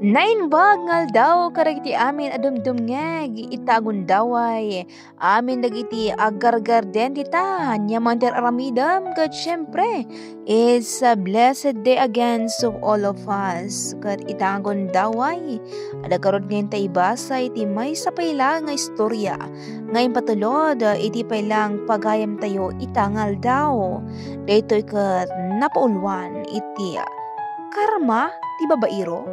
Nainbag ngal daw karagiti amin adumdum nga itagon daway. Amin dagiti agargar den dita nyaman ter aramidam kat syempre it's a blessed day again so all of us kat itagon daway. Ada karod ngayon ta ibasa iti may sapayla nga istorya. Ngayon patulod iti paylang pagayam tayo itangal daw. Daytoy kat napaulwan iti karma ti babairo.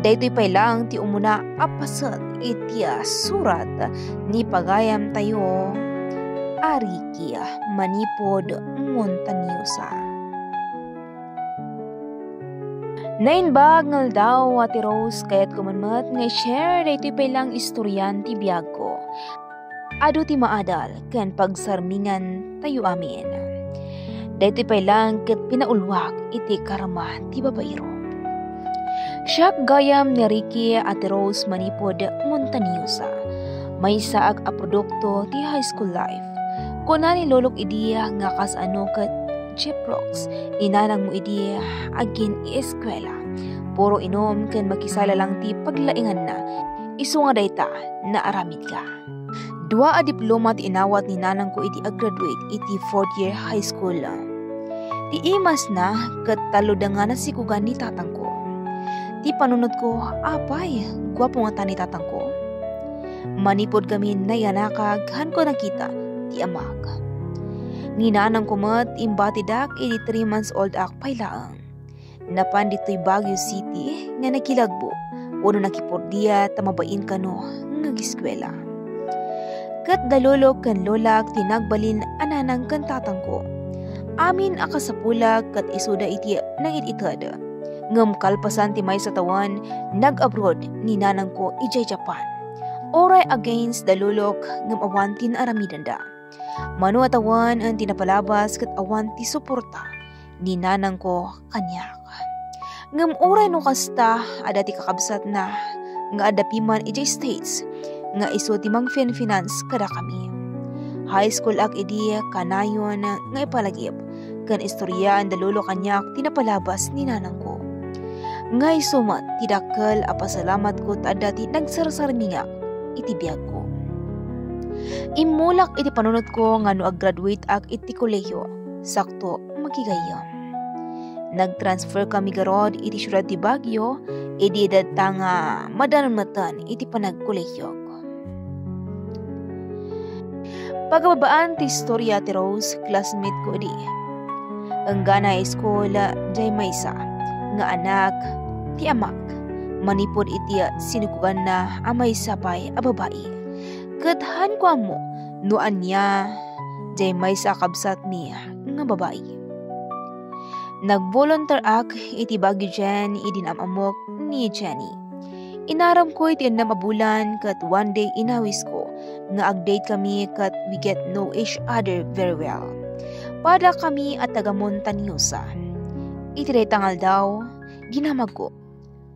Daytoy pay lang ti umuna apasat iti surat ni pagayam tayo Ariki manipod Montañosa. Nainbag ngal daw ati Rose kayat kumanmat nga share daytoy pay lang istoryan ti biyag ko. Adu ti maadal ken pagsarmingan tayo amin. Daytoy pay lang ket pinaulwak iti karma ti babairo. Siyak gayam ni Ricky at Rose manipod Montañosa. May saak a produkto ti high school life. Kuna ni lolok idiya nga kasano kat Jeep Rocks. Inanang mo idiya agin ieskwela. Puro inom ken makisala lang ti paglaingan na. Isu nga dayta na aramid ka. Dua a diploma ti inawat ni nanang ko iti graduate iti 4th year high school. Ti imas na kat taluda nga nasikugan ni tatang ko. Ti panunod ko, apay, gwapo nga tani tatang ko. Manipod kami na yanakag, han ko nakita, ti amag. Nginanang kumat, imbatidak, iti 3 months old ak paylaang. Napan dito'y Baguio City, nga nakilagbo, uno nakipurdiya, tamabain ka no, ngagiskwela. Kat dalulog kan lolak, tinagbalin, ananang kan tatang ko. Amin akasapulag, kat isuda iti nang ititada. Ngam kalpasan ti may sa tawan, nag-abroad ni nanang ko ijay Japan. Oray against dalulok ngam awan tin aramidan da. Manu atawan ang tinapalabas kat awan ti suporta ni nanang ko kanyak. Ngam oray no kasta ada ti kakabsat na nga adapiman ijay States nga iso ti mang finance kada kami. High school ak idi kanayon nga ipalagip kan istorya ang dalulok kanyak tinapalabas ni nanang ko. Ngay sumat, tidakal apasalamat ko tada ti nagsarasarminga iti biyag ko. Imulak iti panunod ko nga no ag-graduate ak iti kolehiyo, sakto magigayam. Nag-transfer kami garod iti syudad ti Baguio, iti data nga madanamatan iti panagkolehiyo ko. Pagababaan ti istorya ti Rose, classmate ko edi. Ang gana school, jay maysa. Nga anak ti amak manipod iti sinukugan na amay sapay a babae. Kadhan ko mo noan niya jay may sa kabsat niya nga babae. Nag-volunteer ak iti Baguio dyan idinamamok ni Jenny. Inaram ko iti namabulan kat one day inawis ko nga ag-date kami kat we get know each other very well. Pada kami at taga Montañosa. Itiray tangal daw, ginamag ko.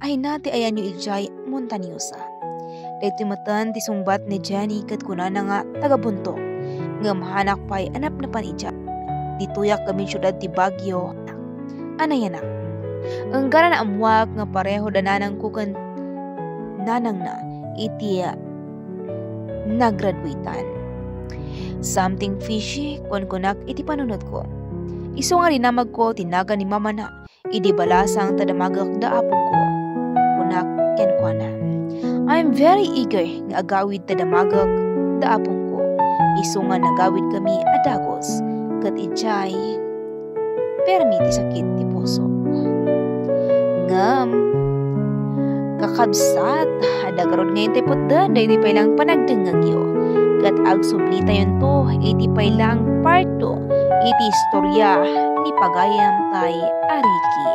Ay nati ayan yung ijay Montañosa. Dito matan ti sumbat ni Jenny kat kuna na nga tagabunto. Nga mahanak pa'y anap na panidya. Dituyak kami syudad ti Baguio. Anayanak. Ang gara na amwak nga pareho dananang ko kan nanang na iti nagraduatean. Something fishy kon kunak iti panunod ko. Iso nga rinamag ko tinaga ni mama na idi balasang tadamagak da apong ko. Kunak ken kuana. I'm very eager nga agawid tadamagak da apong ko. Iso nga nagawid kami adagos kat ijay permi ti sakit ti puso. Ngam kakabsat adagarod ngayon tayo putda dahi di pailang panagdengagyo kat agsublita yun to iti pailang part 2 iti istorya ni pagayam tay Ariki.